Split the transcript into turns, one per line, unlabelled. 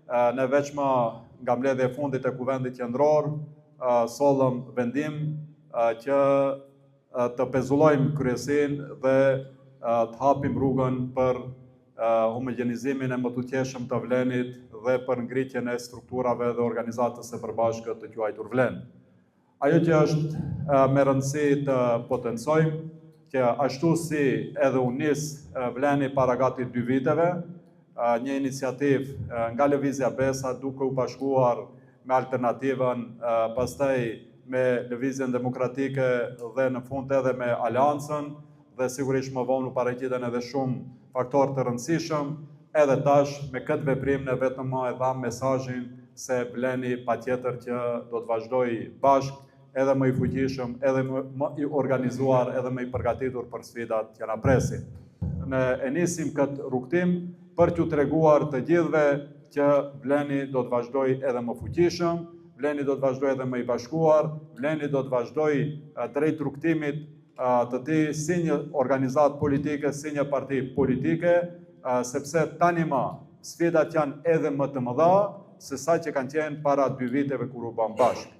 ne veçma nga mbledhja e fundit e Kuvendit Qendror, sollëm vendim që të pezullojmë kryesinë dhe të hapim rrugën për homogenizimin e mëtutjeshëm të Vlenit dhe për ngritjen e strukturave dhe organizatës së përbashkët të quajtur Vlen. Ajo që është me rëndësi të potencojmë, që ashtu si edhe u nis Vleni para gati 2 viteve, një iniciativë nga Lëvizja Besa duke u bashkuar me Alternativën, pastaj me Lëvizjen Demokratike dhe në fund edhe me Aleancën, dhe sigurisht më vonë u paraqiten edhe shumë faktorë të rëndësishëm, edhe tash me këtë veprim ne vetëm e dham mesazhin se Vleni patjetër që do të vazhdojë bashkë, edhe më i fuqishëm, edhe më i organizuar, edhe më i përgatitur për sfidat që na presin. Ne e nisim këtë rrugtim për t'ju treguar të gjithëve që Vleni do të vazhdojë edhe më fuqishëm, Vleni do të vazhdojë edhe më i bashkuar, Vleni do të vazhdojë drejt rrugtimit të tij si një organizatë politike, si një parti politike, sepse tani më sfidat janë edhe më të mëdha se sa që kanë qenë para 2 viteve kur u bëm bashkë.